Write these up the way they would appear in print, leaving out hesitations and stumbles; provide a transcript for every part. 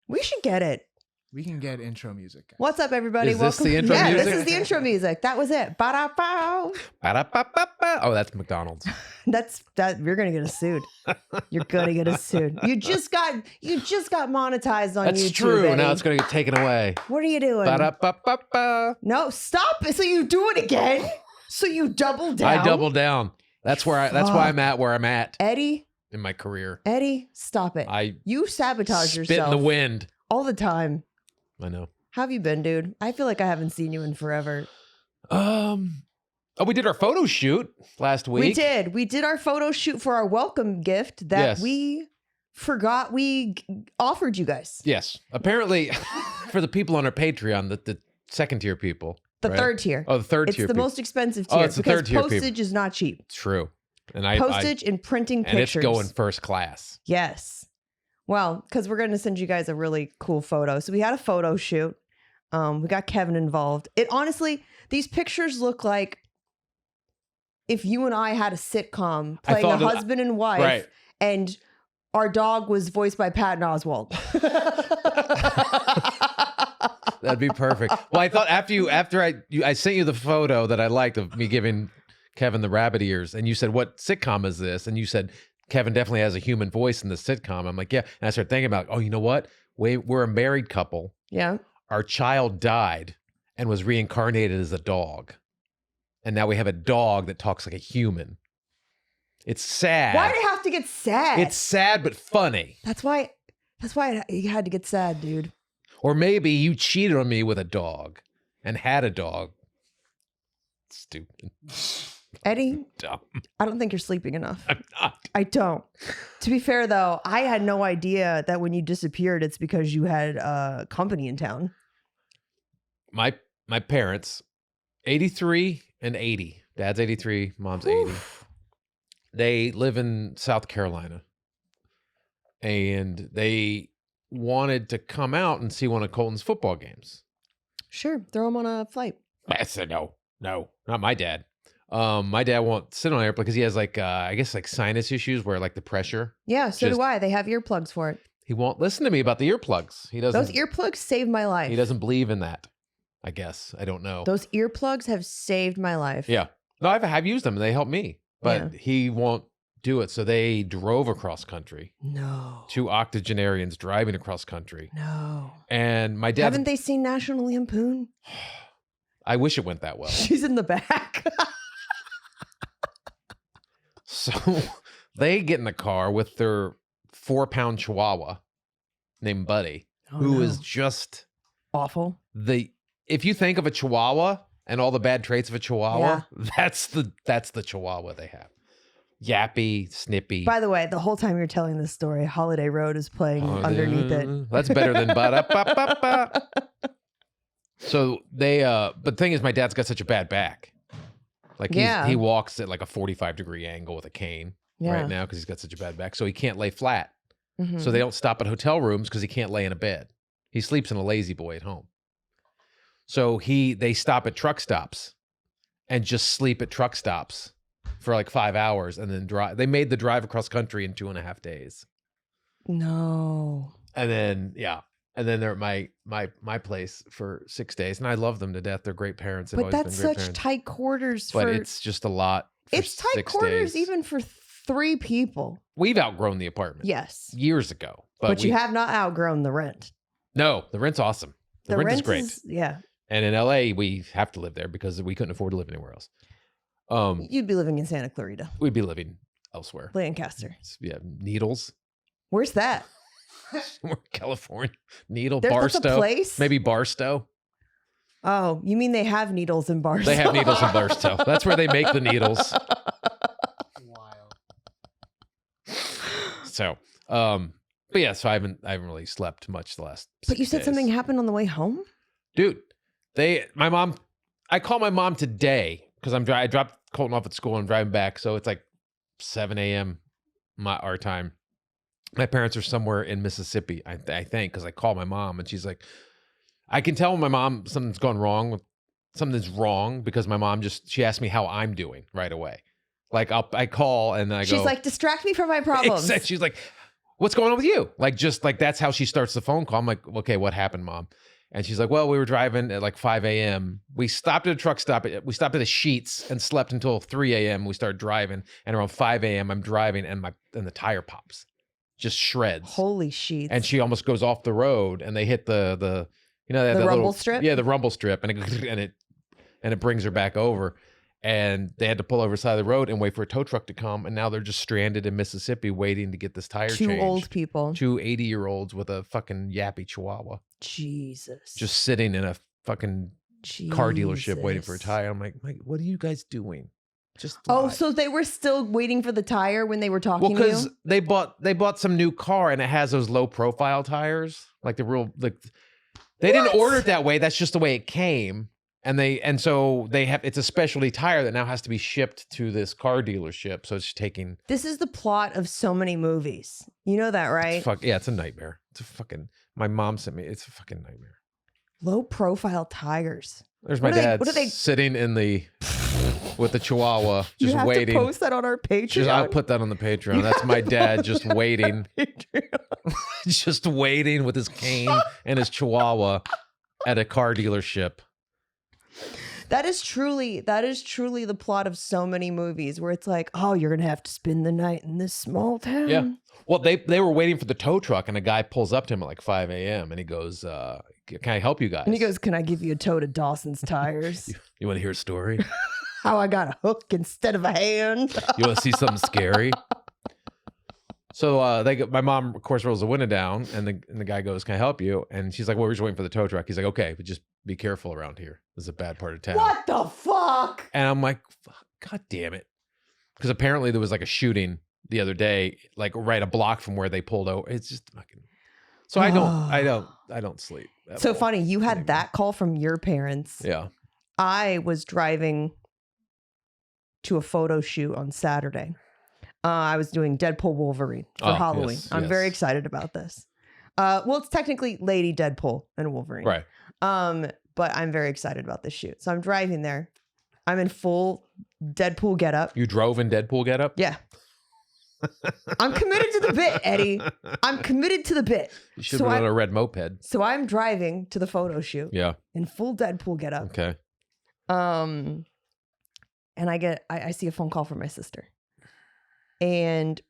We should get it. We can get intro music. What's up, everybody? Is this the intro yeah, music? this is the intro music. That was it. Ba-da-bow. Ba-da-ba-ba-ba. Oh, that's McDonald's. That's that. You're gonna get us sued. You're gonna get us sued. You just got monetized on That's YouTube. true. Eddie. Now it's going to get taken away. What are you doing? Ba-da-ba-ba-ba. No, stop. So you do it again. So you double down. I double down. That's where that's why I'm at where I'm at Eddie, in my career. Eddie, stop it. You sabotage Spit yourself in the wind. all the time. I know. How have you been, dude? I feel like I haven't seen you in forever. Oh, we did our photo shoot last week. We did our photo shoot for our welcome gift that we forgot we offered you guys. Yes. Apparently, for the people on our Patreon, the second tier people. The right? third tier. Oh, the third tier. It's the people. most expensive tier. Oh, it's the third tier. Postage is not cheap. True. And Postage and printing pictures. And it's going first class. Yes. Well, because we're going to send you guys a really cool photo. So we had a photo shoot. We got Kevin involved. It honestly, these pictures look like if you and I had a sitcom playing a husband and wife, right. And our dog was voiced by Patton Oswalt. That'd be perfect. Well, I thought after I sent you the photo that I liked of me giving Kevin the rabbit ears, and you said, "What sitcom is this?" And you said, Kevin definitely has a human voice in the sitcom. I'm like, yeah. And I started thinking about, oh, you know what? We're a married couple. Yeah. Our child died and was reincarnated as a dog. And now we have a dog that talks like a human. It's sad. Why do you have to get sad? It's sad, but funny. That's why you had to get sad, dude. Or maybe you cheated on me with a dog and had a dog. Stupid. Eddie, Dumb. I don't think you're sleeping enough. I'm not. I don't. To be fair, though, I had no idea that when you disappeared, it's because you had company in town. My parents, 83 and 80. Dad's 83, mom's 80. They live in South Carolina. And they wanted to come out and see one of Colton's football games. Sure. Throw him on a flight. I said, no, not my dad. My dad won't sit on an airplane because he has I guess sinus issues where the pressure. Yeah, so do I. They have earplugs for it. He won't listen to me about the earplugs. He doesn't. Those earplugs saved my life. He doesn't believe in that. I guess. I don't know. Those earplugs have saved my life. Yeah. No, I've used them and they help me, but he won't do it. So they drove across country. No. 2 octogenarians driving across country. No. And my dad. Haven't they seen National Lampoon? I wish it went that well. She's in the back. So they get in the car with their 4-pound chihuahua named Buddy, who is just awful. If you think of a chihuahua and all the bad traits of a chihuahua, that's the chihuahua they have. Yappy, snippy. By the way, the whole time you're telling this story, Holiday Road is playing underneath it. That's better than ba-da-ba-ba-ba. So they but the thing is my dad's got such a bad back. He walks at a 45-degree angle with a cane right now because he's got such a bad back. So he can't lay flat. Mm-hmm. So they don't stop at hotel rooms because he can't lay in a bed. He sleeps in a lazy boy at home. So they stop at truck stops and just sleep at truck stops for 5 hours and then drive. They made the drive across country in 2.5 days. No. And then, and then they're at my place for 6 days. And I love them to death. They're great parents. But that's such tight quarters. But it's just a lot. It's tight quarters even for 3 people. We've outgrown the apartment. Yes. Years ago. But you have not outgrown the rent. No, the rent's awesome. The rent is great. Yeah. And in LA, we have to live there because we couldn't afford to live anywhere else. You'd be living in Santa Clarita. We'd be living elsewhere. Lancaster. Yeah, Needles. Where's that? California. Needle, that's Barstow. A place? Maybe Barstow. Oh, you mean they have needles in Barstow? They have needles in Barstow. That's where they make the needles. Wild. So, but yeah, so I haven't really slept much the last 6 But you said days. something happened on the way home? Dude, I called my mom today because I dropped Colton off at school and I'm driving back. So it's 7 a.m. our time. My parents are somewhere in Mississippi, I think, because I called my mom and she's like, I can tell my mom something's wrong because my mom she asked me how I'm doing right away. I call and I go. She's like, distract me from my problems. She's like, what's going on with you? Like, just like, that's how she starts the phone call. I'm like, okay, what happened, Mom? And she's like, well, we were driving at like 5 a.m. We stopped at a truck stop. We stopped at a Sheetz and slept until 3 a.m. We started driving. And around 5 a.m. I'm driving and the tire pops. Just shreds. Holy sheets. And she almost goes off the road and they hit the rumble strip? Yeah, the rumble strip. And it brings her back over. And they had to pull over the side of the road and wait for a tow truck to come. And now they're just stranded in Mississippi waiting to get this tire changed. 2 old people. 2 80-year-olds with a fucking yappy chihuahua. Jesus. Just sitting in a fucking car dealership waiting for a tire. I'm like, what are you guys doing? Just lie. So they were still waiting for the tire when they were talking to you? Because they bought some new car and it has those low profile tires. Like the real, like they didn't order it that way. That's just the way it came. And so it's a specialty tire that now has to be shipped to this car dealership. So it's taking. This is the plot of so many movies. You know that, right? It's a nightmare. My mom sent me. It's a fucking nightmare. Low profile tires. There's my dad sitting with the chihuahua, just waiting. You have to post that on our Patreon. I'll put that on the Patreon. That's my dad just waiting. Just waiting with his cane and his chihuahua at a car dealership. That is truly the plot of so many movies where it's like, oh, you're going to have to spend the night in this small town. Yeah. Well, they were waiting for the tow truck and a guy pulls up to him at like 5 a.m. and he goes, can I help you guys? And he goes, can I give you a tow to Dawson's tires? You want to hear a story? How I got a hook instead of a hand. You want to see something scary? So my mom, of course, rolls the window down and the guy goes, can I help you? And she's like, well, we're just waiting for the tow truck. He's like, okay, but just be careful around here. This is a bad part of town. What the fuck? And I'm like, God damn it. Because apparently there was like a shooting the other day, like right a block from where they pulled over. It's just fucking. So I don't sleep. So funny. You had that call from your parents. Yeah. I was driving to a photo shoot on Saturday. I was doing Deadpool Wolverine for Halloween. Yes, I'm very excited about this. Well, it's technically Lady Deadpool and Wolverine. Right. But I'm very excited about this shoot. So I'm driving there. I'm in full Deadpool getup. You drove in Deadpool getup? Yeah. I'm committed to the bit, Eddie. I'm committed to the bit. You should have run a red moped. So I'm driving to the photo shoot. Yeah. In full Deadpool getup. Okay. And I see a phone call from my sister. And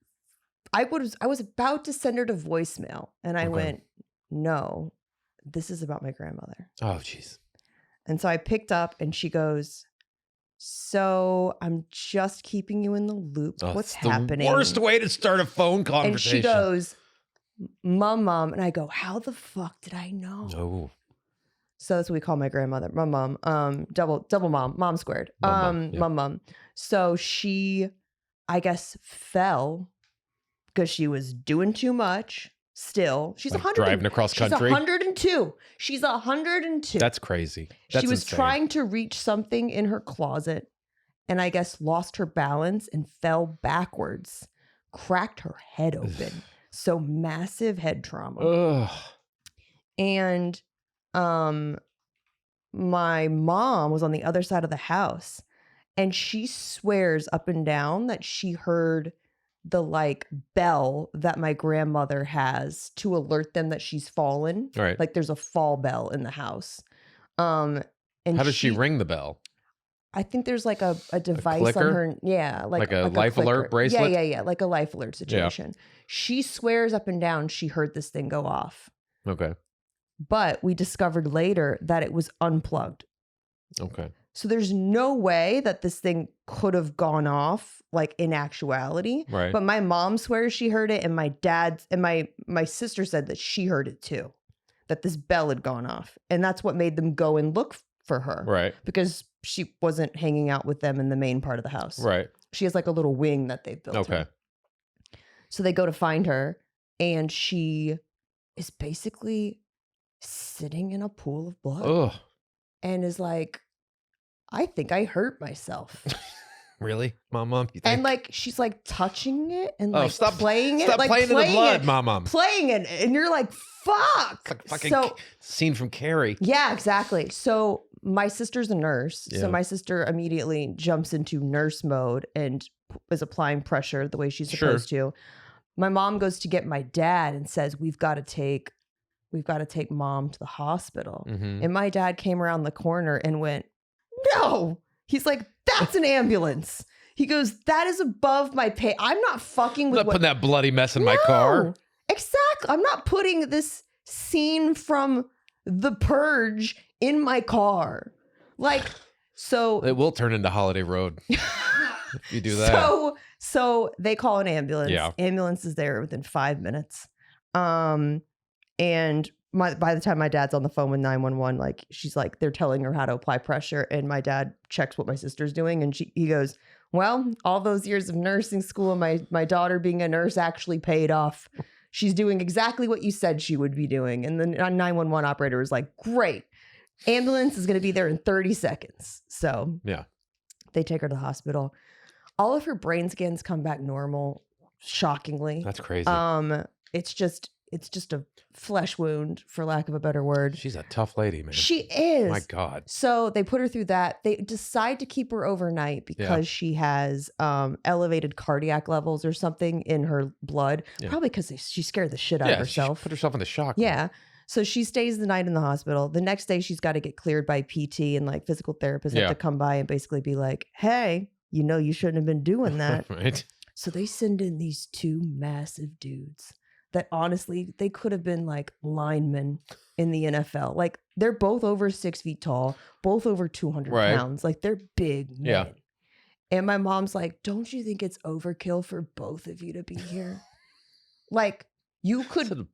I was about to send her to voicemail. And I went, no, this is about my grandmother. Oh, jeez. And so I picked up and she goes, so I'm just keeping you in the loop. What's happening? Worst way to start a phone conversation. And she goes, Mom. And I go, how the fuck did I know? Oh. So that's what we call my grandmother. Mom. Double mom squared. Mom. So she, I guess, fell because she was doing too much. Still, she's like 100. Driving across country. She's 102. That's crazy. That's she was insane. trying to reach something in her closet, and I guess lost her balance and fell backwards, cracked her head open. So massive head trauma. Ugh. And my mom was on the other side of the house, and she swears up and down that she heard the like bell that my grandmother has to alert them that she's fallen. Right. Like there's a fall bell in the house. And how does she ring the bell? I think there's like a device on her. Yeah. Like a life alert bracelet? Yeah. Like a life alert situation. Yeah. She swears up and down she heard this thing go off. Okay. But we discovered later that it was unplugged. Okay. So there's no way that this thing could have gone off like in actuality. Right. But my mom swears she heard it, and my dad and my sister said that she heard it too, that this bell had gone off. And that's what made them go and look for her. Right. Because she wasn't hanging out with them in the main part of the house. Right. She has like a little wing that they built. Okay. Her. So they go to find her, and she is basically sitting in a pool of blood. Ugh. And is like, I think I hurt myself. Really? Mom, you think? And like, she's like touching it and like playing it. Stop like playing in the blood, Mom. Playing it. And you're like, fuck. It's like fucking scene from Carrie. Yeah, exactly. So my sister's a nurse. Yeah. So my sister immediately jumps into nurse mode and is applying pressure the way she's supposed to. my mom goes to get my dad and says, we've got to take mom to the hospital. Mm-hmm. And my dad came around the corner and went, no. He's like, that's an ambulance. He goes, that is above my pay. I'm not fucking with I'm not putting that bloody mess in my car. Exactly. I'm not putting this scene from The Purge in my car. Like, so it will turn into Holiday Road if you do that. So they call an ambulance. Yeah. Ambulance is there within 5 minutes. And by the time my dad's on the phone with 911, like she's like, they're telling her how to apply pressure. And my dad checks what my sister's doing. And he goes, well, all those years of nursing school and my daughter being a nurse actually paid off. She's doing exactly what you said she would be doing. And the 911 operator was like, great. Ambulance is going to be there in 30 seconds. So yeah, they take her to the hospital. All of her brain scans come back normal, shockingly. that's crazy. It's just a flesh wound, for lack of a better word. She's a tough lady, man. She is. My God. So they put her through that. They decide to keep her overnight because she has elevated cardiac levels or something in her blood. Yeah. Probably because she scared the shit out of herself. She put herself in the shock. Yeah. Man. So she stays the night in the hospital. The next day, she's got to get cleared by PT and like physical therapists have to come by and basically be like, hey, you shouldn't have been doing that. Right. So they send in these two massive dudes that honestly, they could have been like linemen in the NFL. Like they're both over 6 feet tall, both over 200 pounds. Like they're big men. Yeah. And my mom's like, don't you think it's overkill for both of you to be here? Like you could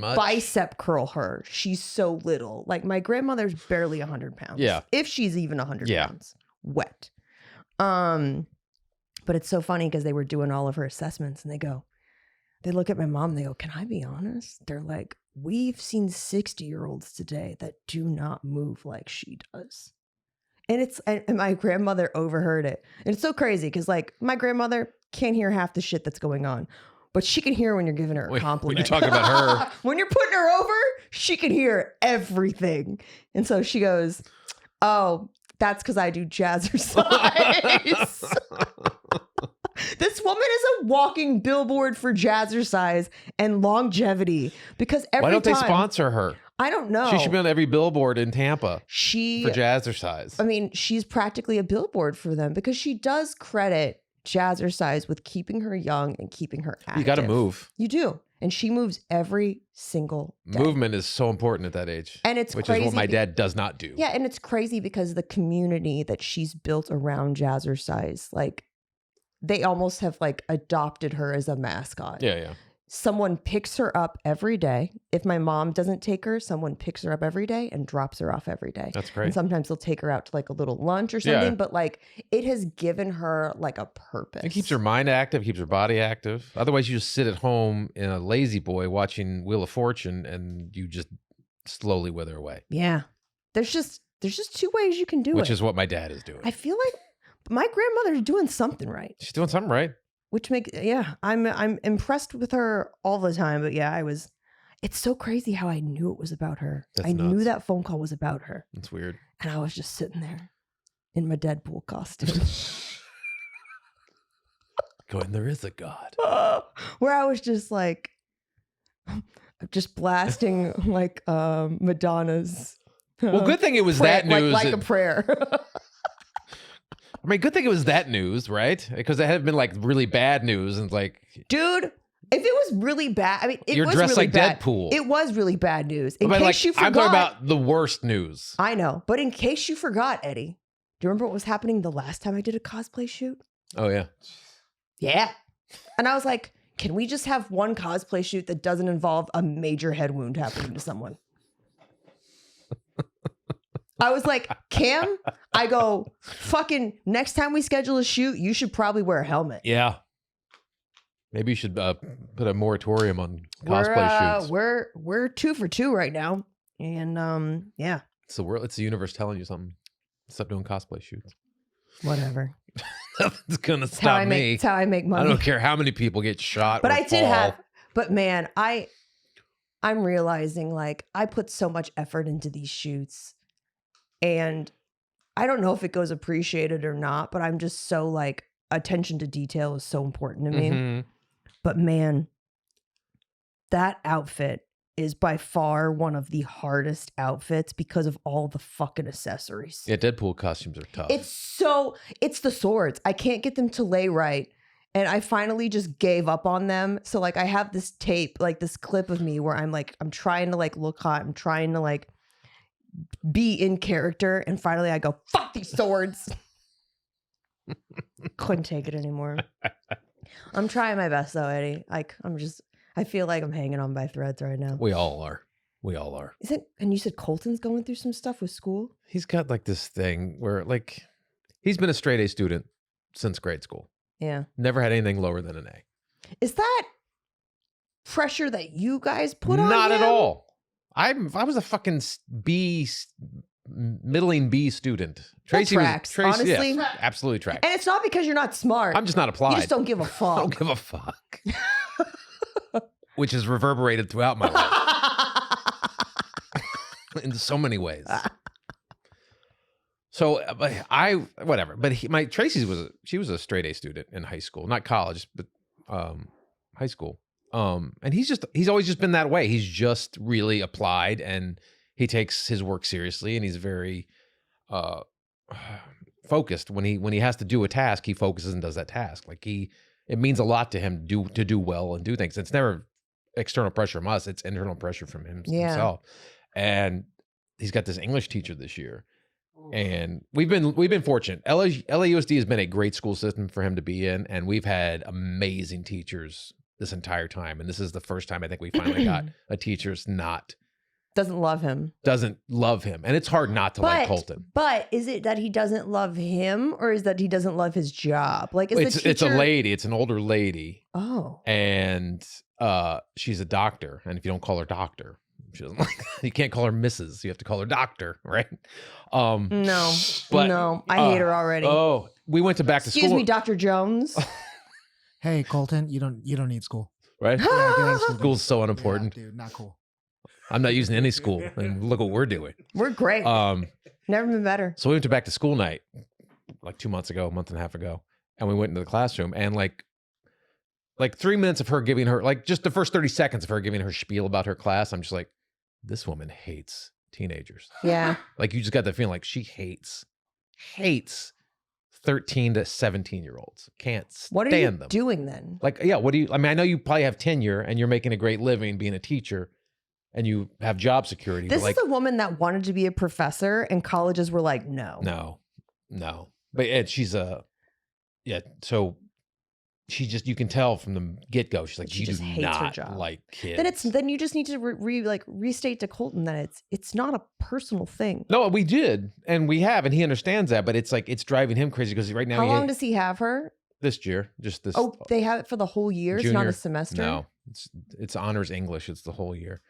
bicep curl her. She's so little. Like my grandmother's barely 100 pounds. Yeah. If she's even 100 pounds. Wet. But it's so funny because they were doing all of her assessments and they look at my mom and they go, can I be honest? They're like, we've seen 60-year-olds today that do not move like she does. And my grandmother overheard it. And it's so crazy because like my grandmother can't hear half the shit that's going on, but she can hear when you're giving her a compliment. When you're talking about her. When you're putting her over, she can hear everything. And so she goes, oh, that's because I do jazzercise. This woman is a walking billboard for jazzercise and longevity because why don't they sponsor her? I don't know. She should be on every billboard in Tampa for jazzercise. I mean, she's practically a billboard for them because she does credit jazzercise with keeping her young and keeping her active. You got to move. You do. And she moves every single day. Movement is so important at that age. And it's which crazy. Is what my dad does not do. Yeah, and it's crazy because the community that she's built around jazzercise, like they almost have like adopted her as a mascot. Yeah, yeah. Someone picks her up every day. If my mom doesn't take her, someone picks her up every day and drops her off every day. That's great. And sometimes they'll take her out to like a little lunch or something, but like it has given her like a purpose. It keeps her mind active, keeps her body active. Otherwise, you just sit at home in a lazy boy watching Wheel of Fortune and you just slowly wither away. Yeah. There's just two ways you can do it. Which is what my dad is doing. I feel like my grandmother's doing something right. She's doing something right. Which I'm impressed with her all the time. But yeah, it's so crazy how I knew it was about her. I knew that phone call was about her. That's weird. And I was just sitting there in my Deadpool costume. Going, there is a God. Where I was just like, just blasting like Madonna's. Well, good thing it was that news. Like a prayer. I mean, good thing it was that news, right? Because it had been like really bad news and like, dude, if it was really bad, I mean, you're was dressed really like bad. Deadpool. It was really bad news. In case like, you forgot, I'm talking about the worst news. I know, but in case you forgot, Eddie, do you remember what was happening the last time I did a cosplay shoot? Oh yeah, yeah. And I was like, can we just have one cosplay shoot that doesn't involve a major head wound happening to someone? I was like, Cam, I go, fucking next time we schedule a shoot, you should probably wear a helmet. Yeah. Maybe you should put a moratorium on cosplay shoots. We're 2 for 2 right now. And yeah. It's the universe telling you something. Stop doing cosplay shoots. Whatever. Nothing's gonna stop me. It's how I make money. I don't care how many people get shot. But or I did fall. but man, I'm realizing like I put so much effort into these shoots. And I don't know if it goes appreciated or not, but I'm just so like attention to detail is so important to me. Mm-hmm. But man, that outfit is by far one of the hardest outfits because of all the fucking accessories. Yeah, Deadpool costumes are tough. It's the swords. I can't get them to lay right. And I finally just gave up on them. So like I have this tape, like this clip of me where I'm trying to like look hot. I'm trying to like be in character. And finally I go, fuck these swords. Couldn't take it anymore. I'm trying my best though, Eddie. Like I feel like I'm hanging on by threads right now. We all are. And you said Colton's going through some stuff with school? He's got like this thing where like he's been a straight A student since grade school. Yeah. Never had anything lower than an A. Is that pressure that you guys put on Not him? at all. I was a fucking middling B student. Tracy honestly. Yeah, absolutely tracks. And it's not because you're not smart. I'm just not applied. You just don't give a fuck. I don't give a fuck. Which has reverberated throughout my life in so many ways. So whatever. But Tracy's she was a straight A student in high school, not college, but high school. And he's always just been that way. He's just really applied, and he takes his work seriously, and he's very focused. When he has to do a task, he focuses and does that task. Like it means a lot to him to do well and do things. It's never external pressure from us; it's internal pressure from himself. And he's got this English teacher this year, and we've been fortunate. LAUSD has been a great school system for him to be in, and we've had amazing teachers this entire time. And this is the first time I think we finally got a teacher doesn't love him. And it's hard not to like Colton. But is it that he doesn't love him, or is that he doesn't love his job? Like It's a lady. It's an older lady. Oh. And she's a doctor. And if you don't call her doctor, she doesn't like that. You can't call her Mrs. You have to call her doctor, right? No. I hate her already. Oh, we went to back to school. Excuse me, Dr. Jones. Hey, Colton, you don't need school. Right? Yeah, get out of school. School's so unimportant. Yeah, dude, not cool. I'm not using any school. And look what we're doing. We're great. Never been better. So we went to back to school night like 2 months ago, a month and a half ago. And we went into the classroom, and like 3 minutes of her giving her, like just the first 30 seconds of her giving her spiel about her class, I'm just like, this woman hates teenagers. Yeah. Like you just got the feeling like she hates 13 to 17-year-olds. Can't stand them. What are you doing then? Like, yeah, I know you probably have tenure and you're making a great living being a teacher and you have job security. This is a woman that wanted to be a professor, and colleges were like, no. But she's so she just, you can tell from the get-go, she's like, She you just do hates her not job. like kids. Then you just need to restate to Colton that it's not a personal thing. No, we did, and we have, and he understands that, but it's like, it's driving him crazy because right now How long does he have her? this year, just this. Oh, they have it for the whole year? It's not junior- a semester? No, it's honors English. It's the whole year.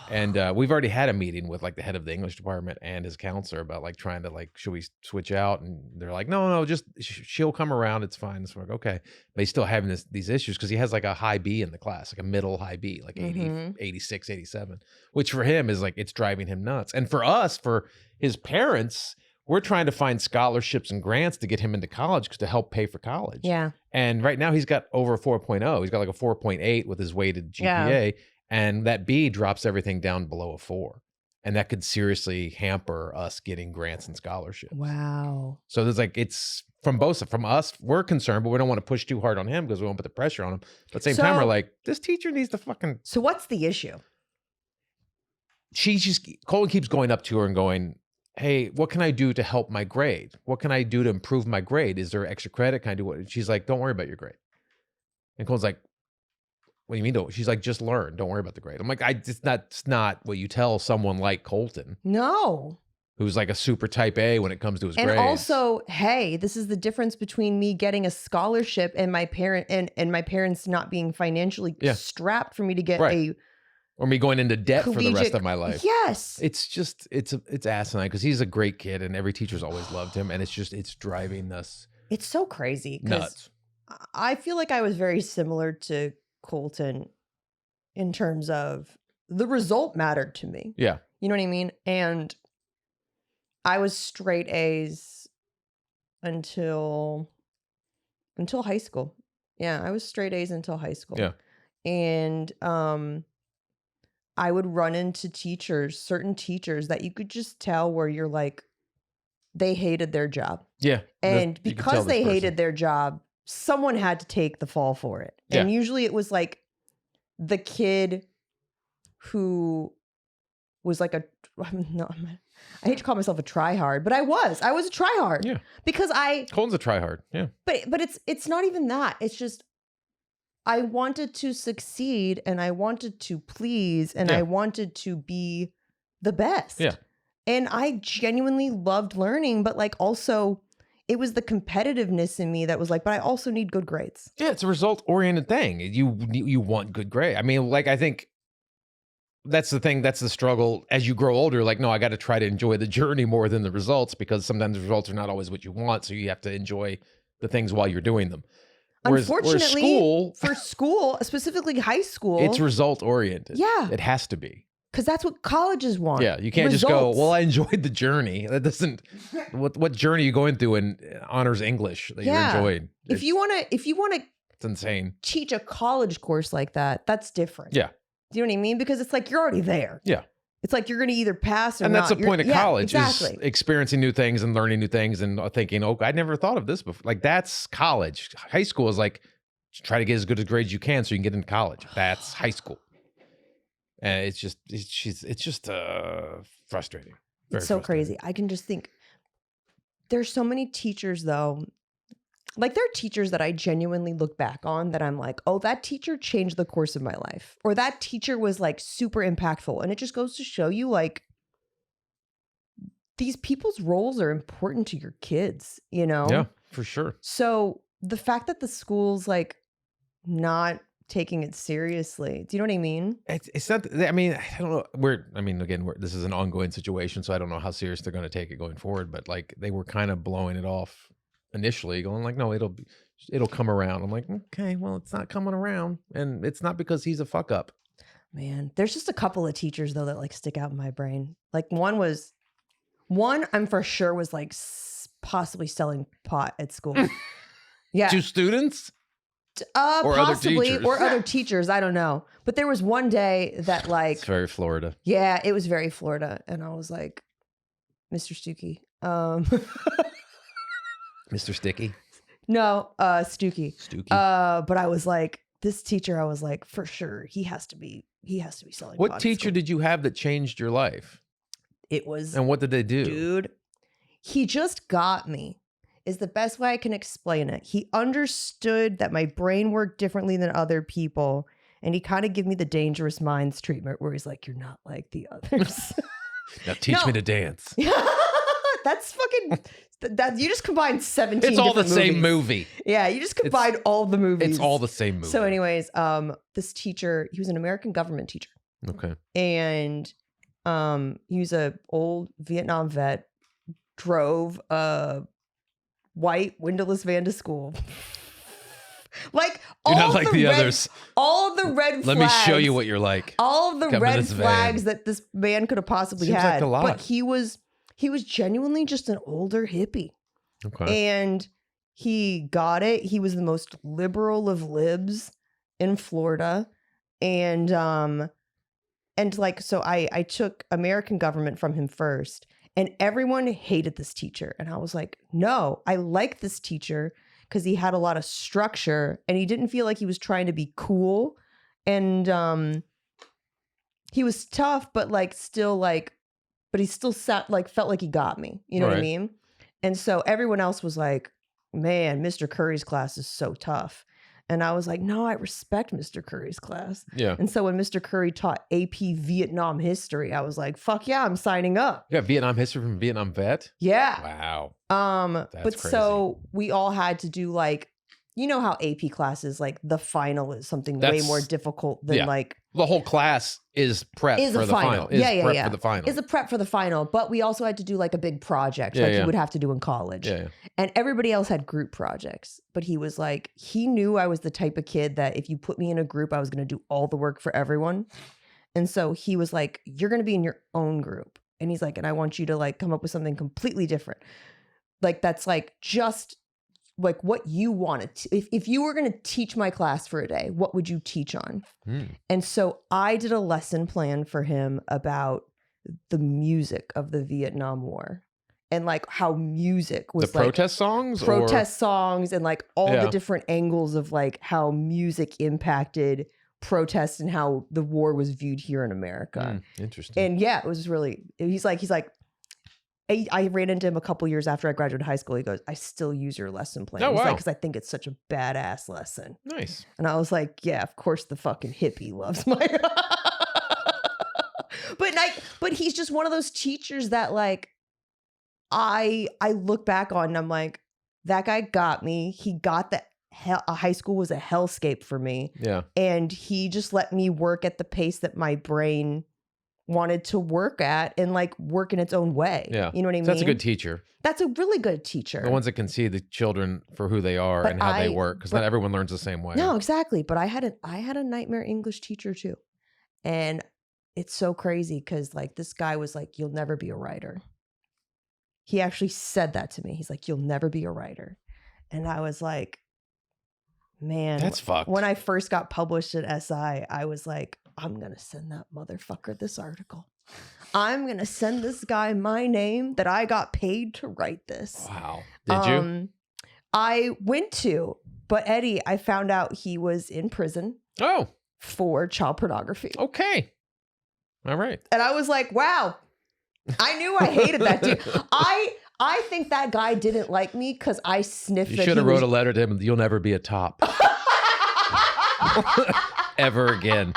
And we've already had a meeting with like the head of the English department and his counselor about like trying to like, should we switch out? And they're like, no, just she'll come around. It's fine. So we're like, okay. But he's still having these issues because he has like a high B in the class, like a middle high B, like 80, 86, 87, which for him is like, it's driving him nuts. And for us, for his parents, we're trying to find scholarships and grants to get him into college to help pay for college. Yeah. And right now he's got over a 4.0. He's got like a 4.8 with his weighted GPA. Yeah. And that B drops everything down below a 4. And that could seriously hamper us getting grants and scholarships. Wow. So there's like, it's from us, we're concerned, but we don't want to push too hard on him because we won't put the pressure on him. But at the same time, we're like, this teacher needs to fucking. So what's the issue? Colton keeps going up to her and going, hey, what can I do to help my grade? What can I do to improve my grade? Is there extra credit? Can I do what? She's like, don't worry about your grade. And Colton's like, what do you mean? Don't? She's like, just learn. Don't worry about the grade. I'm like, it's not what you tell someone like Colton. No. Who's like a super type A when it comes to his and grades. And also, hey, this is the difference between me getting a scholarship and my parents not being financially strapped for me to get or me going into debt for the rest of my life. Yes. It's just, it's asinine because he's a great kid and every teacher's always loved him. And it's driving us. It's so crazy. Nuts. I feel like I was very similar to Colton in terms of the result mattered to me. Yeah. You know what I mean? And I was straight A's until high school. Yeah, I was straight A's until high school. Yeah. And I would run into certain teachers that you could just tell where you're like, they hated their job. Yeah. And you can tell because this they person. hated their job, someone had to take the fall for it. Yeah. And usually it was like the kid who was like I hate to call myself a tryhard, but I was a tryhard. Yeah. Because Colton's a tryhard. Yeah. But it's not even that. It's just I wanted to succeed and I wanted to please and Yeah. I wanted to be the best. Yeah. And I genuinely loved learning, but like also it was the competitiveness in me that was like, but I also need good grades. Yeah, it's a result-oriented thing. You want good grade. I mean, like, I think that's the thing. That's the struggle as you grow older. Like, no, I got to try to enjoy the journey more than the results, because sometimes the results are not always what you want. So you have to enjoy the things while you're doing them. Unfortunately, for school, specifically high school, it's result-oriented. Yeah. It has to be. Because that's what colleges want. Yeah, you can't just go, well, I enjoyed the journey. That doesn't. What journey are you going through in honors English that you're enjoying? If you want to, it's insane. Teach a college course like that, that's different. Yeah. Do you know what I mean? Because it's like you're already there. Yeah. It's like you're going to either pass or and not. that's the point of college, exactly. is experiencing new things and learning new things and thinking, oh, I never thought of this before. Like, that's college. High school is like, try to get as good a grades you can so you can get into college. That's high school. And it's just frustrating. It's so crazy. I can just think there's so many teachers though. Like, there are teachers that I genuinely look back on that I'm like, oh, that teacher changed the course of my life. Or that teacher was like super impactful. And it just goes to show you like these people's roles are important to your kids, you know? Yeah, for sure. So the fact that the school's like not taking it seriously, do you know what I mean? It's not, I mean, I don't know. This is an ongoing situation, so I don't know how serious they're going to take it going forward. But like, they were kind of blowing it off initially, going like, no, it'll come around. I'm like, okay, well, it's not coming around, and it's not because he's a fuck up. Man, there's just a couple of teachers though that like stick out in my brain. Like one I'm for sure was like possibly selling pot at school. Yeah, To students, or possibly, other teachers. or other teachers. I don't know. But there was one day that like, it's very Florida. Yeah, it was very Florida, and I was like, Mr. Stookie. Mr. Sticky. No, Stookie. Stookie. But I was like, this teacher, I was like, for sure, he has to be selling. What teacher did you have that changed your life? It was, and what did they do? Dude, he just got me, is the best way I can explain it. He understood that my brain worked differently than other people. And he kind of gave me the dangerous minds treatment where he's like, you're not like the others. Now teach me to dance. That's fucking, that you just combined 17 It's all the movies. same movie. Yeah, you just combined all the movies. It's all the same movie. So anyways, this teacher, he was an American government teacher. Okay. And he was a old Vietnam vet, drove a white windowless van to school. Like, you're not like the others. All the red flags. Let me show you what you're like. All of the red flags that this man could have possibly Seems had. like a lot. But he was genuinely just an older hippie. Okay. And he got it. He was the most liberal of libs in Florida. And like, so I took American government from him first, and everyone hated this teacher. And I was like, no, I like this teacher because he had a lot of structure and he didn't feel like he was trying to be cool. And he was tough, but like still like, but he still felt like he got me. You know what I mean? And so everyone else was like, man, Mr. Curry's class is so tough. And I was like, no, I respect Mr. Curry's class. Yeah. And so when Mr. Curry taught AP Vietnam history, I was like, fuck yeah, I'm signing up. You got Vietnam history from Vietnam vet? Yeah. Wow. But crazy. So we all had to do like, you know how AP classes, like the final is something way more difficult than like. The whole class is prep for the final. For the final. Is a prep for the final. But we also had to do like a big project like you would have to do in college. Yeah. And everybody else had group projects. But he was like, he knew I was the type of kid that if you put me in a group, I was going to do all the work for everyone. And so he was like, you're going to be in your own group. And he's like, and I want you to like come up with something completely different. Like that's like just what you wanted to, if you were going to teach my class for a day, what would you teach on? And so I did a lesson plan for him about the music of the Vietnam War and like how music was the protest songs, songs and like all the different angles of like how music impacted protests and how the war was viewed here in America. Interesting. And yeah, it was really, he's like, I ran into him a couple years after I graduated high school. He goes, I still use your lesson plan. Oh, wow. Because I think it's such a badass lesson. Nice. And I was like, yeah, of course the fucking hippie loves my but he's just one of those teachers that like I look back on and I'm like, that guy got me. He got that high school was a hellscape for me. Yeah. And he just let me work at the pace that my brain wanted to work at and like work in its own way. Yeah. You know what I mean? That's a good teacher. That's a really good teacher. The ones that can see the children for who they are and how they work. Because not everyone learns the same way. No, exactly. But I had a nightmare English teacher too. And it's so crazy because like this guy was like, you'll never be a writer. He actually said that to me. He's like, you'll never be a writer. And I was like, man, that's fucked. When I first got published at SI, I was like, I'm going to send that motherfucker this article. I'm going to send this guy my name that I got paid to write this. Wow. Did you? I went to, but Eddie, I found out he was in prison. Oh. For child pornography. Okay. All right. And I was like, wow. I knew I hated that dude. I think that guy didn't like me because I sniffed. You should have wrote a letter to him. You'll never be a top. Ever again.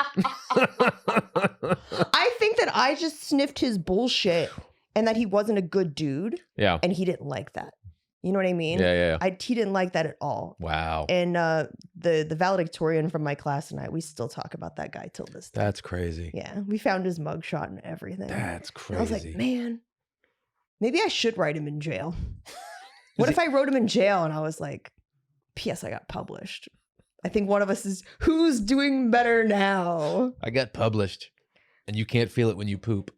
I think that I just sniffed his bullshit and that he wasn't a good dude. Yeah. And he didn't like that. You know what I mean? Yeah. He didn't like that at all. Wow. And the valedictorian from my class and I, we still talk about that guy till this day. That's crazy. Yeah. We found his mugshot and everything. That's crazy. And I was like, man, maybe I should write him in jail. What if I wrote him in jail and I was like, P.S. I got published. I think one of us is, who's doing better now? I got published and you can't feel it when you poop.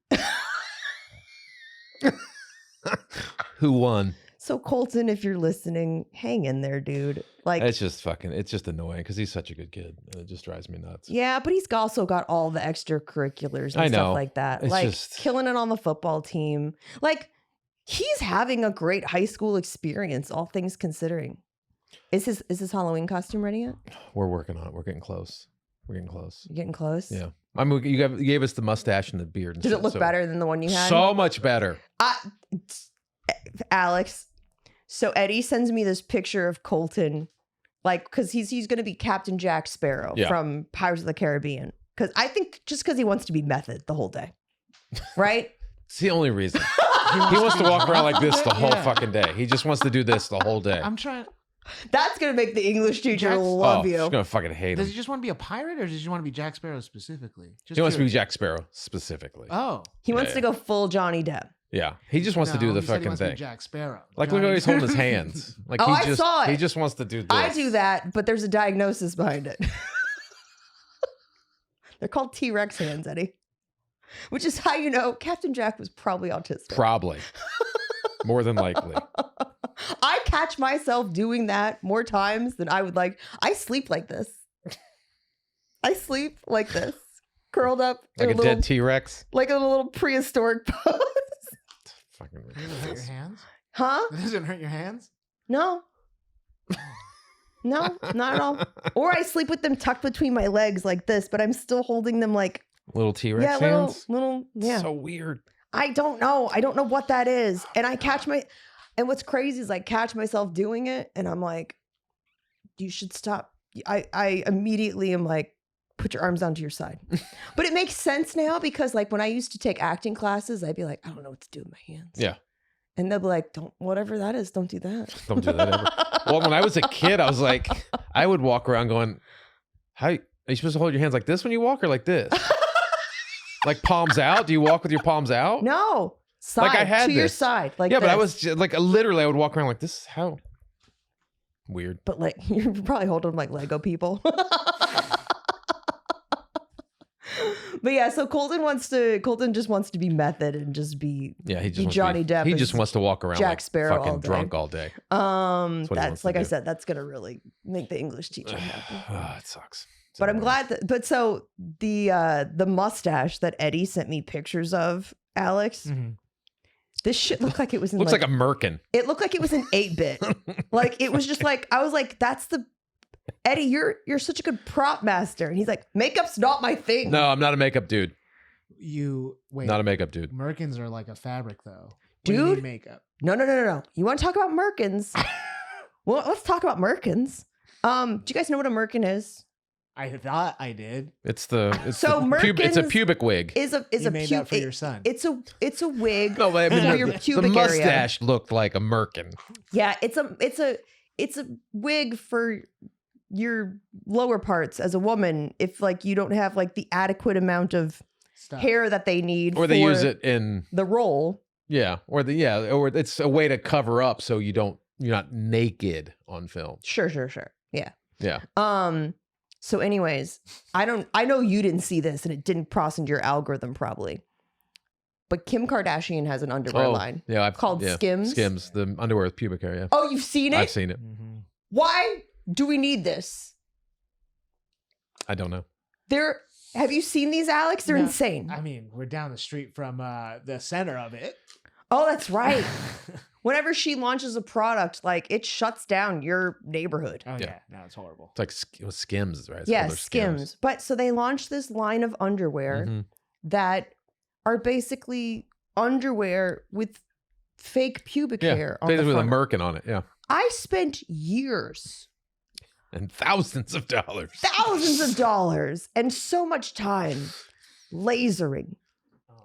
Who won? So Colton, if you're listening, hang in there, dude. Like, it's just annoying because he's such a good kid. It just drives me nuts. Yeah, but he's also got all the extracurriculars and stuff like that. It's like just killing it on the football team. Like he's having a great high school experience, all things considering. Is his Halloween costume ready yet? We're working on it. We're getting close. You're getting close? Yeah. I mean, you gave us the mustache and the beard. And Did it look better than the one you had? So much better. Alex. So Eddie sends me this picture of Colton, like, because he's going to be Captain Jack Sparrow from Pirates of the Caribbean. Because I think just because he wants to be method the whole day, right? It's the only reason. He wants to walk around like this the whole fucking day. He just wants to do this the whole day. I'm trying. That's going to make the English teacher love you. She's going to fucking hate him. Does he just want to be a pirate or does he want to be Jack Sparrow specifically? He wants to be Jack Sparrow specifically. Oh. He wants to go full Johnny Depp. Yeah, he just wants to do the fucking thing. Jack Sparrow. Like, look how he's holding his hands. Like, I saw it. He just wants to do this. I do that, but there's a diagnosis behind it. They're called T-Rex hands, Eddie. Which is how you know Captain Jack was probably autistic. Probably. More than likely. I catch myself doing that more times than I would like. I sleep like this. Curled up. Like a dead T-Rex? Like in a little prehistoric pose. Fucking ridiculous. Does it hurt your hands? Huh? Does it hurt your hands? No. No, not at all. Or I sleep with them tucked between my legs like this, but I'm still holding them like little T-Rex hands. Little. So weird. I don't know what that is, and and what's crazy is I catch myself doing it, and I'm like, you should stop. I immediately am like, put your arms onto your side. But it makes sense now because like when I used to take acting classes, I'd be like, I don't know what to do with my hands. Yeah. And they'll be like, whatever that is, don't do that. Don't do that ever. Well, when I was a kid, I was like, I would walk around going, are you supposed to hold your hands like this when you walk or like this? Like palms out? Do you walk with your palms out? No. Side, like I had to your side. Like yeah, this. but I was just, like literally I would walk around like this. How weird. But like you're probably holding them like Lego people. But yeah, so Colton just wants to be method and just be he just be wants Johnny to be, Depp. He as just wants to walk around Jack like Sparrow all fucking day. drunk all day. That's That's like I do. said, that's gonna really make the English teacher happy. It sucks. But I'm glad that. But so the mustache that Eddie sent me pictures of, Alex. Mm-hmm. This shit looked like it was in looks like a merkin. It looked like it was an 8-bit. Like it was just like I was like, that's the Eddie. You're such a good prop master. And he's like, makeup's not my thing. No, I'm not a makeup dude. Wait. Not a makeup dude. Merkins are like a fabric, though. What Dude, do you mean makeup. No. You want to talk about merkins? Well, let's talk about merkins. Do you guys know what a merkin is? I thought I did. It's So it's a merkins pubic wig. Is a You made that for your son. It's a wig. No, but I mean, for your the pubic mustache looked like a merkin. Yeah, it's a wig for your lower parts as a woman if like you don't have like the adequate amount of Stuff. hair that they need Or they use it in the role. or it's a way to cover up so you're not naked on film. Sure. Yeah. Yeah. So anyways, I know you didn't see this and it didn't cross into your algorithm probably. But Kim Kardashian has an underwear line. Yeah, called Skims. Skims, the underwear with pubic hair, yeah. Oh, you've seen it? I've seen it. Mm-hmm. Why do we need this? I don't know. Have you seen these, Alex? They're No, insane. I mean, we're down the street from the center of it. Oh, that's right. Whenever she launches a product, like it shuts down your neighborhood. Oh, Yeah. yeah. No, it's horrible. It's like Skims, right? It's Yeah, called their Skims. But so they launched this line of underwear Mhm. that are basically underwear with fake pubic Yeah, hair on the basically with a front. merkin on it, yeah. I spent years, And thousands of dollars. thousands of dollars, and so much time lasering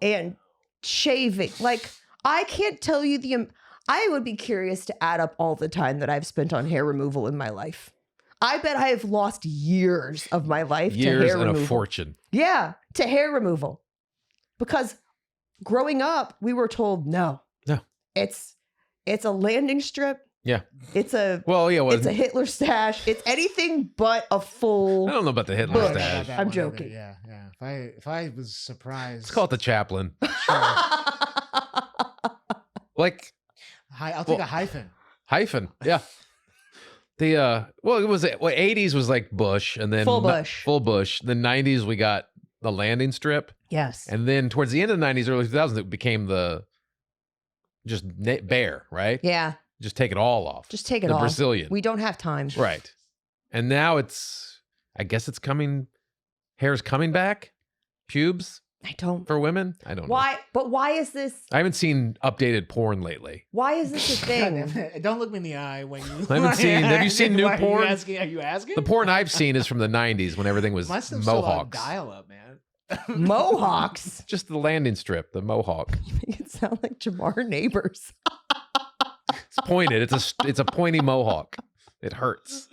and shaving. Like, I can't tell you I would be curious to add up all the time that I've spent on hair removal in my life. I bet I have lost years of my life to Years hair and removal. a fortune. Yeah, to hair removal. Because growing up, we were told no. It's a landing strip. Yeah. It's a Well, Hitler stash. It's anything but a full. I don't know about the Hitler Bush. stash. That I'm one either. joking. Yeah. If I was surprised, Let's call it the Chaplain. Sure. Like I'll take a hyphen. hyphen. Yeah. The it was 80s was like Bush, and then Full Bush. Full Bush. The 90s we got the landing strip, Yes. and then towards the end of the 90s, early 2000s, it became the just bare, right? Yeah. Just take it all off. Just take it the off. Brazilian. We don't have time. Right. And now I guess it's coming, hair's coming back, pubes I don't. for women. I don't know. Why? But why is this? I haven't seen updated porn lately. Why is this a God damn thing? it. Don't look me in the eye when you. I haven't seen- have you seen new Why porn? Are you asking? The porn I've seen is from the 90s when everything was My stuff's still on mohawks. dial-up, man. Mohawks. Just the landing strip, the mohawk. You make it sound like Jamar Neighbors. It's pointed. It's a pointy mohawk. It hurts.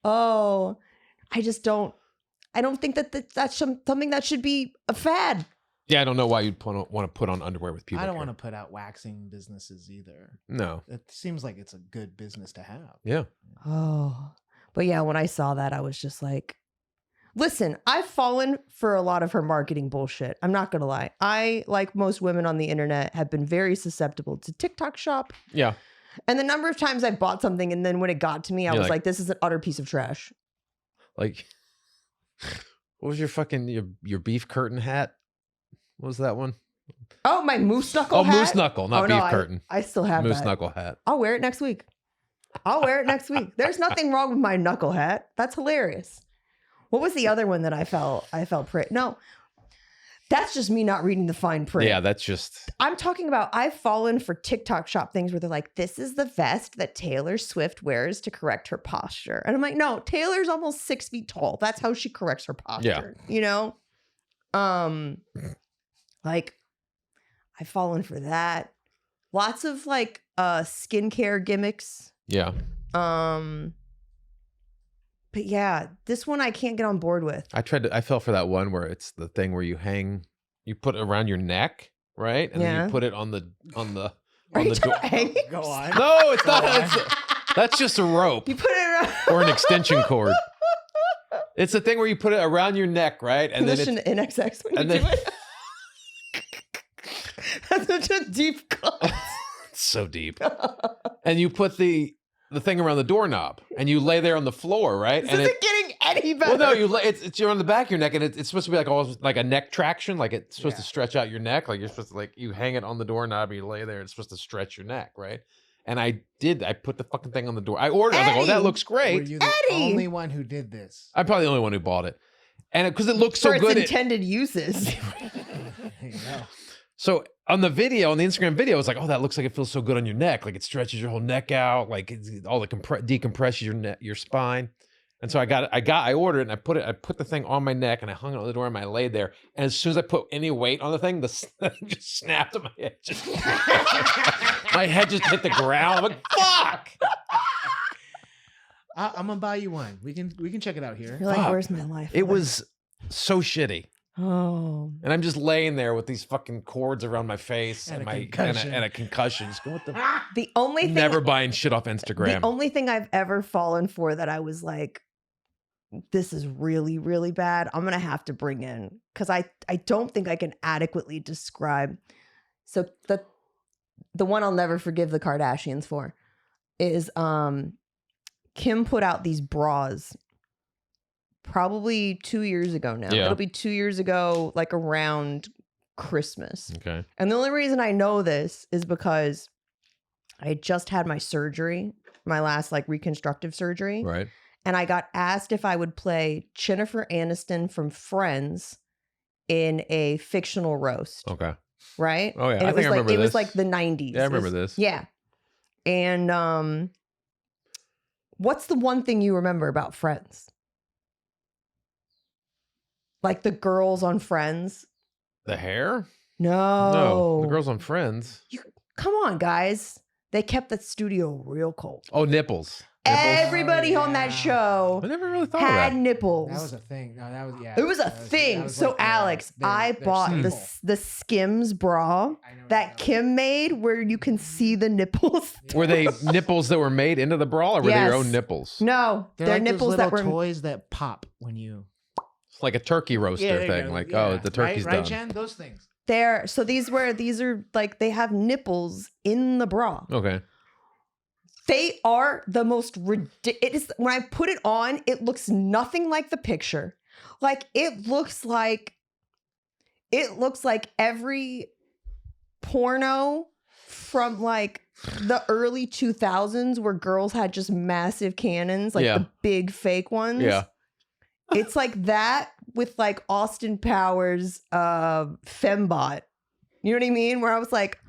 Oh, I just don't. I don't think that's something that should be a fad. Yeah, I don't know why you'd want to put on underwear with pubic I don't hair. want to put out waxing businesses either. No. It seems like it's a good business to have. Yeah. Oh, but yeah, when I saw that, I was just like, listen, I've fallen for a lot of her marketing bullshit. I'm not going to lie. I, like most women on the internet, have been very susceptible to TikTok shop. Yeah. And the number of times I bought something and then when it got to me, I You're was like- like, this is an utter piece of trash. Like, what was your fucking your beef curtain hat? What was that one? Oh, my moose knuckle hat. Moose knuckle, not Oh, no, beef curtain. I still have Moose that. knuckle hat. I'll wear it next week. There's nothing wrong with my knuckle hat. That's hilarious. What was the other one that I felt no, that's just me not reading the fine print. Yeah, that's just I'm talking about I've fallen for TikTok shop things where they're like, this is the vest that Taylor Swift wears to correct her posture. And I'm like, no, Taylor's almost 6 feet tall. That's how she corrects her posture. You know? Like I've fallen for that. Lots of like skincare gimmicks. yeah. But yeah, this one I can't get on board with. I fell for that one where it's the thing where you put it around your neck, right? And then Yeah. you put it on the Are you door. hanging? Go on. No, it's not. Go on. That's just a rope You put it around. or an extension cord. It's the thing where you put it around your neck, right? And Listen then to NXX when you and do then- it. That's such a deep cut. it's so deep. And you put the thing around the doorknob, and you lay there on the floor, right? This And isn't getting any better. well, no, it's you're on the back of your neck, and it's supposed to be like almost like a neck traction, like it's supposed to stretch out your neck, like you're supposed to you hang it on the doorknob, and you lay there, it's supposed to stretch your neck, right? And I put the fucking thing on the door. I ordered. I was like, oh, that Eddie! looks Were great. you the Eddie! only one who did this? I'm probably the only one who bought it, and because it looks For so its good. intended uses. There you go. So on the video, on the Instagram video, it's like, oh, that looks like it feels so good on your neck. Like it stretches your whole neck out. Like it's all the decompresses your neck, your spine. And so I ordered it, and I put the thing on my neck, and I hung it on the door, and I laid there. And as soon as I put any weight on the thing just snapped at my head. My head just hit the ground. I'm like, fuck. I'm gonna buy you one. We can check it out here. You're like, Fuck. where's my life? It was so shitty. Oh. And I'm just laying there with these fucking cords around my face And and a my concussion. and a concussion. Just go, what the The only thing never buying shit off Instagram. The only thing I've ever fallen for that I was like, this is really, really bad. I'm gonna have to bring in because I don't think I can adequately describe. So the one I'll never forgive the Kardashians for is Kim put out these bras probably 2 years ago now. Yeah. It'll be 2 years ago, like around Christmas. Okay. And the only reason I know this is because I had just had my surgery, my last like reconstructive surgery. Right. And I got asked if I would play Jennifer Aniston from Friends in a fictional roast. Okay. Right? Oh, yeah. And I it think was I like remember it was this. like the 90s. Yeah, I It was- remember this. Yeah. And what's the one thing you remember about Friends? Like the girls on Friends? The hair? No. No. The girls on Friends. Come on, guys. They kept that studio real cold. Oh, nipples. Nipples. Everybody on that yeah. show I never really thought had of that. nipples. That was a thing. No, that was It was a that thing. that was So like the- Alex, their- I their bought staple. the Skims bra I know that what Kim made where you can see the nipples. Were they nipples that were made into the bra, or were they your Yes. own nipples? No, They're they're like nipples those that little were toys that pop when you. It's like a turkey roaster there you thing. go. Like, Yeah. oh, the turkey's right, done. Jen? Those things. there. So these are like they have nipples in the bra. Okay. They are the most ridiculous. When I put it on, it looks nothing like the picture. Like it looks like every porno from like the early 2000s where girls had just massive cannons, like Yeah. the big fake ones. Yeah. It's like that with like Austin Powers fembot. You know what I mean? Where I was like,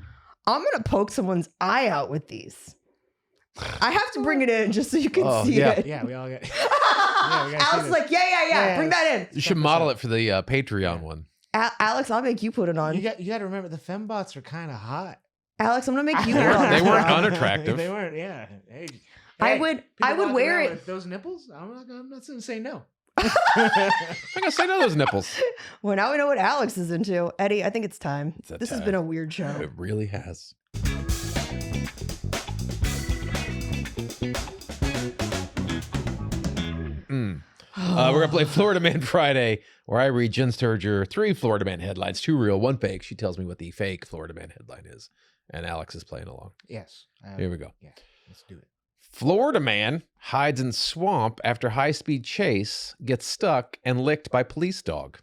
I'm gonna poke someone's eye out with these. I have to bring it in just so you can Oh, see yeah. it. Yeah, we all get. we gotta see Alex this. like, yeah, Yeah. bring that in. You should model it for the Patreon one. Alex, I'll make you put it on. You got to remember the fembots are kind of hot. Alex, I'm gonna make you They put it on. weren't- they weren't bra. unattractive. They weren't. Yeah. Hey, I hey, would people walking wear around it. with those nipples. I'm not going to say no. I'm gonna say no those nipples. Well, now we know what Alex is into. Eddie, I think it's time. It's that This has time. been a weird show. It really has. We're gonna play Florida Man Friday, where I read Jen Sturger 3 Florida Man headlines, 2 real, 1 fake. She tells me what the fake Florida Man headline is, and Alex is playing along. Yes. Here we go. Yeah. Let's do it. Florida man hides in swamp after high-speed chase, gets stuck and licked by police dog.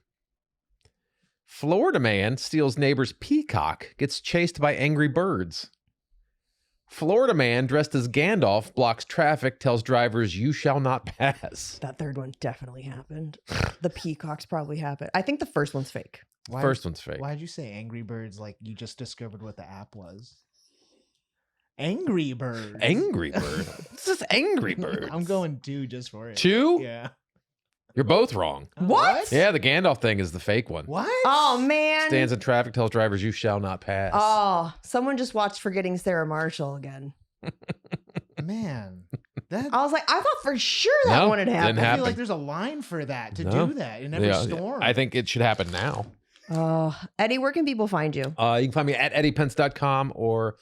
Florida man steals neighbor's peacock, gets chased by angry birds. Florida man dressed as Gandalf blocks traffic, tells drivers you shall not pass. That third one definitely happened. The peacocks probably happened. I think the first one's fake. First one's fake. Why'd you say Angry Birds like you just discovered what the app was? Angry Birds. Angry Bird. This is Angry Bird. I'm going 2 just for it. 2? Yeah. You're both wrong. What? Yeah, the Gandalf thing is the fake one. What? Oh man. Stands in traffic, tells drivers you shall not pass. Oh, someone just watched Forgetting Sarah Marshall again. Man. That I was like, I thought for sure that No, one had didn't happened. I happen. feel like there's a line for that to No. do that in every Yeah, storm. I think it should happen now. Oh, Eddie, where can people find you? You can find me at eddiepence.com or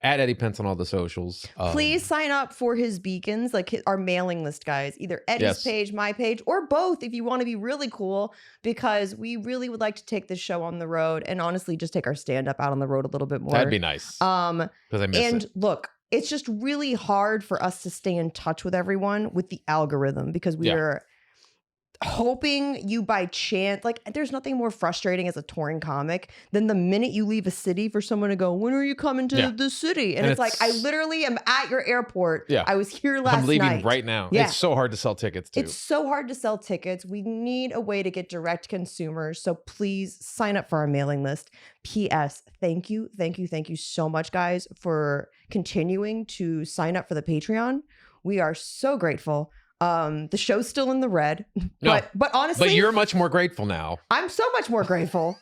At Eddie Pence on all the socials. Please sign up for his beacons, like our mailing list, guys. Either Eddie's Yes. page, my page, or both if you want to be really cool, because we really would like to take this show on the road and honestly just take our stand-up out on the road a little bit more. That'd be nice. Because I miss it. Look, it's just really hard for us to stay in touch with everyone with the algorithm because we are hoping you by chance, like there's nothing more frustrating as a touring comic than the minute you leave a city for someone to go, when are you coming to the city? And it's like, I literally am at your airport. Yeah. I was here last night. I'm leaving right now. Yeah. It's so hard to sell tickets too. It's so hard to sell tickets. We need a way to get direct consumers. So please sign up for our mailing list. P.S. Thank you so much, guys, for continuing to sign up for the Patreon. We are so grateful. The show's still in the red, but honestly, but you're much more grateful now. I'm so much more grateful.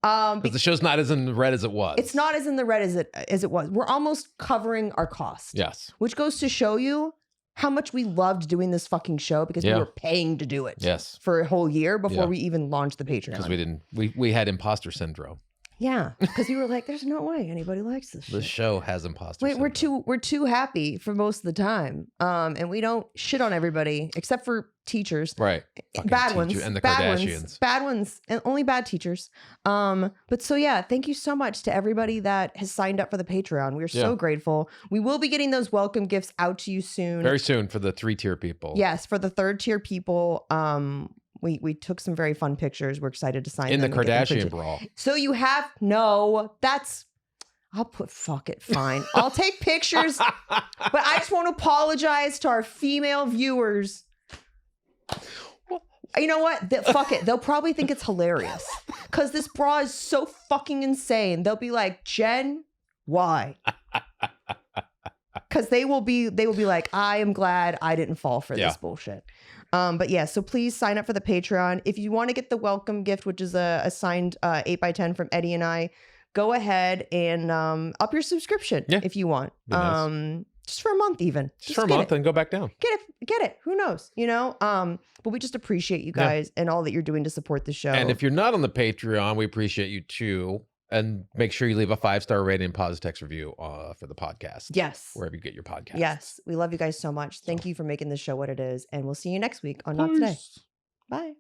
Because the show's not as in the red as it was. It's not as in the red as it was. We're almost covering our cost. Yes. Which goes to show you how much we loved doing this fucking show because we were paying to do it. Yes. For a whole year before we even launched the Patreon. Because we had imposter syndrome. Yeah, because we were like, "There's no way anybody likes this." The show has imposter syndrome. We're too happy for most of the time, and we don't shit on everybody except for teachers, right? Bad ones and the bad Kardashians, bad ones, and only bad teachers. But so yeah, thank you so much to everybody that has signed up for the Patreon. We're so grateful. We will be getting those welcome gifts out to you soon, very soon for the 3-tier people. Yes, for the 3rd-tier people. We took some very fun pictures. We're excited to sign in them the Kardashian brawl. So you have fine. I'll take pictures, but I just want to apologize to our female viewers. You know what? Fuck it. They'll probably think it's hilarious because this bra is so fucking insane. They'll be like, Jen, why? Because they will be like, I am glad I didn't fall for this bullshit. But yeah, so please sign up for the Patreon. If you want to get the welcome gift, which is a signed 8x10 from Eddie and I, go ahead and up your subscription if you want. Nice. Just for a month even. Just for a month and go back down. Get it. Who knows? You know? But we just appreciate you guys and all that you're doing to support the show. And if you're not on the Patreon, we appreciate you too. And make sure you leave a 5-star rating and positive text review for the podcast. Yes. Wherever you get your podcast. Yes. We love you guys so much. Thank you for making this show what it is. And we'll see you next week on Not Today. Bye.